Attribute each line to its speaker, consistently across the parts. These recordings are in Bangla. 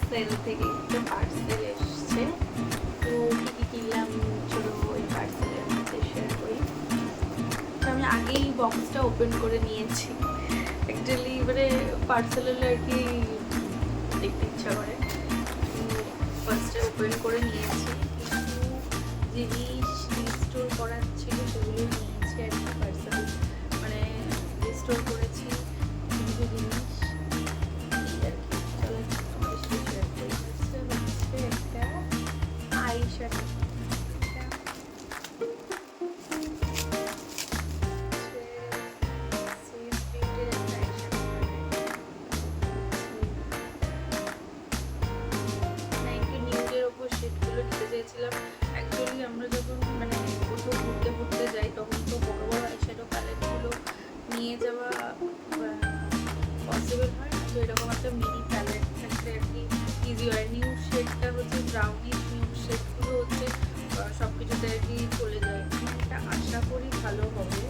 Speaker 1: সেল থেকে একটা পার্সেল এসছে। তো কী কিনলাম চলো ওই পার্সেলের মধ্যে শেয়ার করি। তো আমি আগেই বক্সটা ওপেন করে নিয়েছি অ্যাকচুয়ালি, এবারে পার্সেল হলে আর কি দেখতে ইচ্ছা করে। ফার্স্টে ওপেন করে নিয়েছি, কিছু জিনিস রিস্টোর করার ছিল সেগুলো নিয়েছি আর কি। পার্সেল মানে রিস্টোর করেছি কিছু জিনিস আর কি। চলো তোমাদের সাথে শেয়ার করি। হচ্ছে একটা আই শ্যাডো, শেডগুলো নিতে চেয়েছিলাম অ্যাকচুয়ালি। আমরা যখন মানে কোথাও ঘুরতে যাই তখন তো বড় বড় আইশ্যাডো প্যালেটগুলো নিয়ে যাওয়া পসিবল হয় না। তো এরকম একটা মিনি প্যালেট থাকলে আর কি ইজি হয়। নিউ শেডটা হচ্ছে ব্রাউনিশ, নিউ শেডগুলো হচ্ছে সব কিছুতে আর কি চলে যায়। এটা আশা করি ভালো হবে।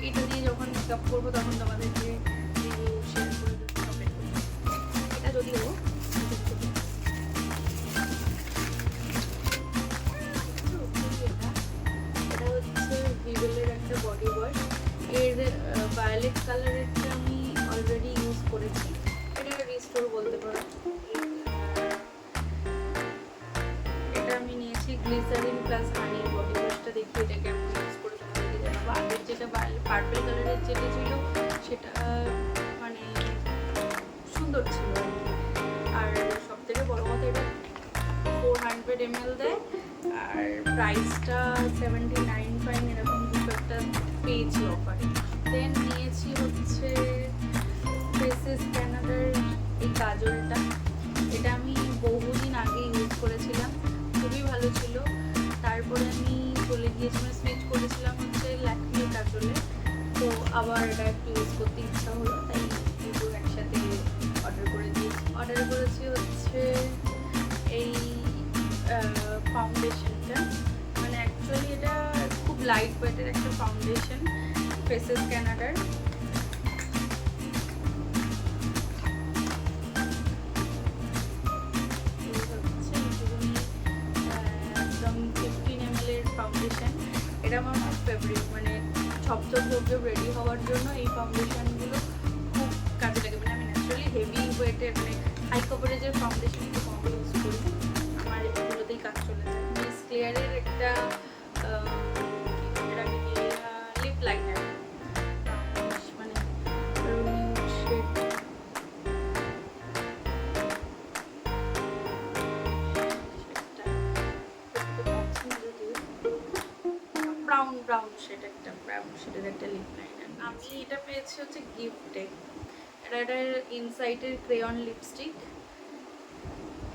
Speaker 1: এটা দিয়ে যখন মেকআপ করবো তখন তোমাদেরকে রিভিউ শেয়ার করে দিতে হবে। এটা যদিও এটা হচ্ছে ভিভেলের একটা বডি ওয়াশ। এর ভায়োলেট কালারেরটা আমি অলরেডি ইউজ করেছি। এটা রিস্টোর বলতে পারো। এটা আমি নিয়েছি গ্লিসারিন প্লাস হানির বডি ওয়াশটা। দেখি এটা কেমন ইউজ করে তোমাদেরকে জানাবো। আগের যেটা পার্পল কালারের যেটা ছিল সেটা মানে সুন্দর ছিল আর কি। আর সব থেকে বড় কথা এটা 400 ml দেয় আর প্রাইসটা 79 এরকম কিছু একটা পেয়েছি অফারে। দেন নিয়েছি হচ্ছে ফেসেস ক্যানাডার এই কাজলটা। এটা আমি বহুদিন আগে ইউজ করেছিলাম, খুবই ভালো ছিল। তারপরে আমি চলে গিয়েছিলাম, সুইচ করেছিলাম হচ্ছে ল্যাকমে কাজলে। তো আবার এটা একটু ইউজ করতে ইচ্ছা হলো, তাই কিন্তু একসাথে অর্ডার করেছি হচ্ছে এই ফাউন্ডেশনটা। মানে অ্যাকচুয়ালি এটা খুব লাইট ওয়েটের একটা ফাউন্ডেশন, ফেসেস ক্যানাডার। একদম 15 ml এর ফাউন্ডেশন। এটা আমার খুব ফেভারিট, মানে ঝপঝপ রেডি হওয়ার জন্য এই ফাউন্ডেশনগুলো খুব কাজে লাগে। মানে আমি ন্যাচারালি হেভি ওয়েটের মানে হাই কভারেজের ফাউন্ডেশন একটু কম ইউজ করি, আমার এগুলোতেই কাজ চলে যায়। মিস ক্লিয়ারের একটা লিপ লাইনার, মানে ব্রাউন শেডের একটা লিপ লাইনার। আমি এটা পেয়েছি হচ্ছে গিফটে। এটা ইনসাইটের ক্রেয়ন লিপস্টিক।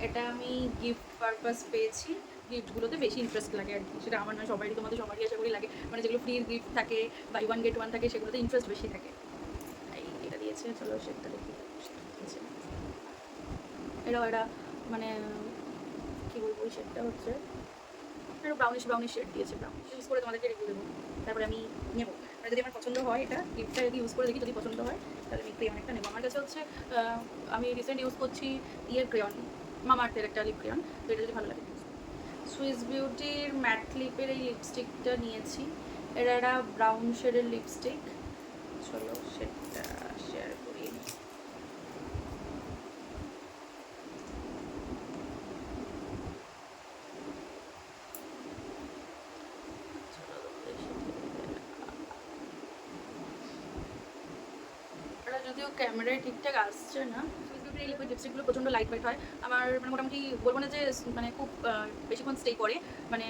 Speaker 1: এটা আমি গিফট পারপাস পেয়েছি। গিফটগুলোতে বেশি ইন্টারেস্ট লাগে আর কি, সেটা আমার নয় সবারই, তোমাদের সবারই আশা করি লাগে। মানে যেগুলো ফ্রি গিফট থাকে, বাই ওয়ান গেট ওয়ান থাকে, সেগুলোতে ইন্টারেস্ট বেশি থাকে। এই এটা দিয়েছে, চলো সেটা দেখি। এটাও এটা মানে কী বলবো, ওই শেডটা হচ্ছে একটু ব্রাউনিশ শেড দিয়েছে। ব্রাউনিশ ইউজ করে তোমাদেরকে রিভিউ দেবো, তারপরে আমি নেবো। মানে যদি আমার পছন্দ হয়, এটা গিফটটা যদি ইউজ করে দেখি, যদি পছন্দ হয় তাহলে আমি ক্রেয়ন একটা নেবো। আমার কাছে হচ্ছে আমি রিসেন্ট ইউজ করছি ইয়ের ক্রেয়ন, মামাআর্থের একটা লিপ ক্রেয়ন। তো এটা যদি ভালো লাগে। সুইস বিউটির ম্যাট লিপের এই লিপস্টিকটা নিয়েছি। এটা একটা ব্রাউন শেডের লিপস্টিক। চলো সেটা শেয়ার করি। যদিও ক্যামেরায় ঠিকঠাক আসছে না। এই লিকুইড লিপস্টিকগুলো প্রচণ্ড লাইট ওয়েট হয়। আমার মানে মোটামুটি বলবো না যে মানে খুব বেশিক্ষণ স্টে করে, মানে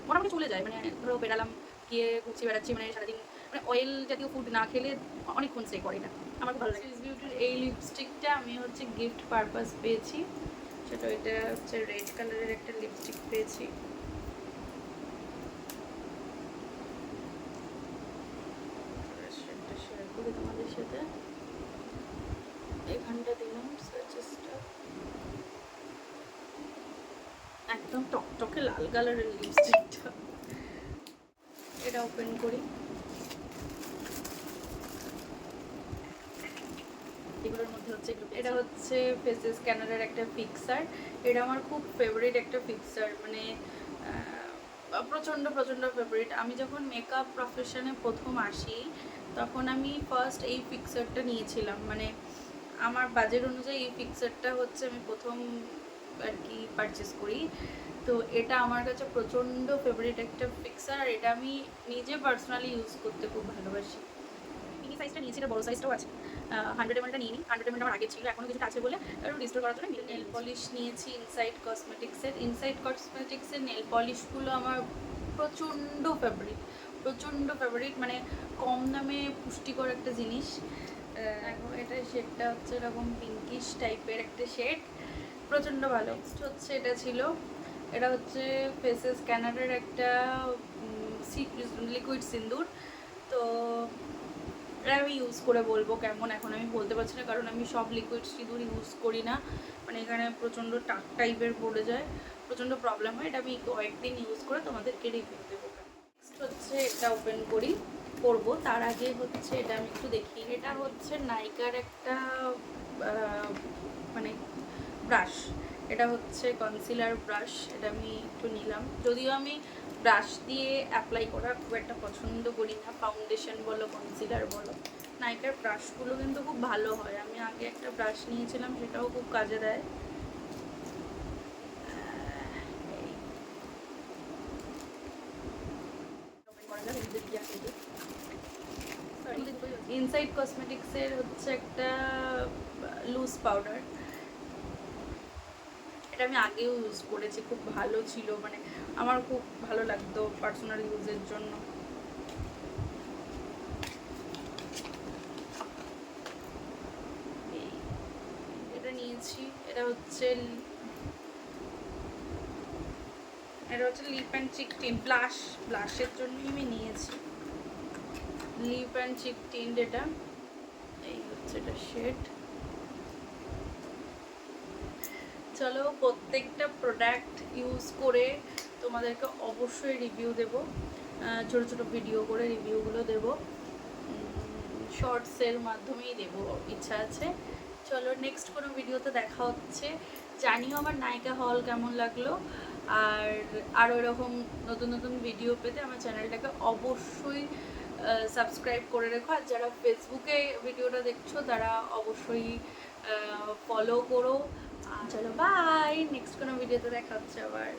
Speaker 1: মোটামুটি চলে যায়। মানে ধরো বেড়ালাম, গিয়ে ঘুরছি বেড়াচ্ছি, মানে সারাদিন মানে অয়েল জাতীয় ফুড না খেলে অনেকক্ষণ স্টে করে এটা। আমার খুব ভালো লাগে। সুইস বিউটির এই লিপস্টিকটা আমি হচ্ছে গিফট পারপাস পেয়েছি। সেটা এটা হচ্ছে রেড কালারের একটা লিপস্টিক পেয়েছি। সেটা শেয়ার করি তোমাদের সাথে। এখানটা দিলাম সাজেস্টটা, একদম টকটকে লাল কালারের লিপস্টিকটা। এটা ওপেন করি।
Speaker 2: হচ্ছে
Speaker 1: এটা হচ্ছে ফেসেস স্ক্যানারের একটা ফিক্সার। এটা আমার খুব ফেভারিট একটা ফিক্সার, মানে প্রচণ্ড প্রচণ্ড ফেভারিট। আমি যখন মেকআপ প্রফেশনে প্রথম আসি তখন আমি ফার্স্ট এই ফিক্সারটা নিয়েছিলাম, মানে আমার বাজেট অনুযায়ী এই ফিক্সারটা হচ্ছে আমি প্রথম আর কি পারচেস করি। তো এটা আমার কাছে প্রচণ্ড ফেভারিট একটা ফিক্সার, আর এটা আমি নিজে পার্সোনালি ইউজ করতে খুব ভালোবাসি।
Speaker 2: মিনি সাইজটা নিয়েছি, এটা বড় সাইজটাও আছে। 100 ml নিয়ে নিই, 100 ml আমার আগে ছিল, এখনও কিছুটা আছে বলে একটু রিস্টোর করার জন্য
Speaker 1: নেল পলিশ নিয়েছি ইনসাইড কসমেটিক্সের নেল পলিশগুলো আমার প্রচণ্ড ফেভারিট, মানে কম দামে পুষ্টিকর একটা জিনিস। এটা শেডটা হচ্ছে এরকম পিঙ্কিশ টাইপের একটা শেড, প্রচণ্ড ভালো। নেক্সট হচ্ছে এটা হচ্ছে ফেসেস স্ক্যানারের একটা লিকুইড সিন্দুর। তো এটা আমি ইউজ করে বলবো কেমন, এখন আমি বলতে পারছি না কারণ আমি সব লিকুইড সিঁদুর ইউজ করি না, মানে এখানে প্রচণ্ড টাক টাইপের পড়ে যায়, প্রচণ্ড প্রবলেম হয়। এটা আমি কয়েকদিন ইউজ করে তোমাদেরকে রিভিউ দেবো। নেক্সট হচ্ছে এটা ওপেন করবো, তার আগে হচ্ছে এটা আমি একটু দেখি। এটা হচ্ছে নাইকার একটা মানে ব্রাশ, এটা হচ্ছে কনসিলার ব্রাশ। এটা আমি একটু নিলাম, যদিও আমি ব্রাশ দিয়ে অ্যাপ্লাই করা খুব একটা পছন্দ করি না, ফাউন্ডেশন বলো কনসিলার বলো। নাইকার ব্রাশগুলো কিন্তু খুব ভালো হয়, আমি আগে একটা ব্রাশ নিয়েছিলাম, সেটাও খুব কাজে দেয়। ইনসাইড কসমেটিক্সের হচ্ছে একটা লুজ পাউডার, এটা আমি আগেও ইউজ করেছি, খুব ভালো ছিল, মানে আমার খুব ভালো লাগতো পার্সোনাল ইউজের জন্য। এটা নিয়েছি, এটা হচ্ছে লিপ অ্যান্ড চিক টিন্ট, ব্লাশের জন্যই আমি নিয়েছি লিপ অ্যান্ড চিক টিন্ট। এটা এই হচ্ছে এটা শেড। চলো প্রত্যেকটা প্রোডাক্ট ইউজ করে তোমাদেরকে অবশ্যই রিভিউ দেবো, ছোটো ছোটো ভিডিও করে রিভিউগুলো দেবো, শর্টসের মাধ্যমেই দেবো, ইচ্ছা আছে। চলো নেক্সট কোনো ভিডিওতে দেখা হচ্ছে। জানিও আমার নায়িকা হল কেমন লাগলো, আর আরও এরকম নতুন নতুন ভিডিও পেতে আমার চ্যানেলটাকে অবশ্যই সাবস্ক্রাইব করে রেখো, আর যারা ফেসবুকে ভিডিওটা দেখছো তারা অবশ্যই ফলো করো। চলো বাই, নেক্সট কোনো ভিডিওতে দেখা হচ্ছে আবার।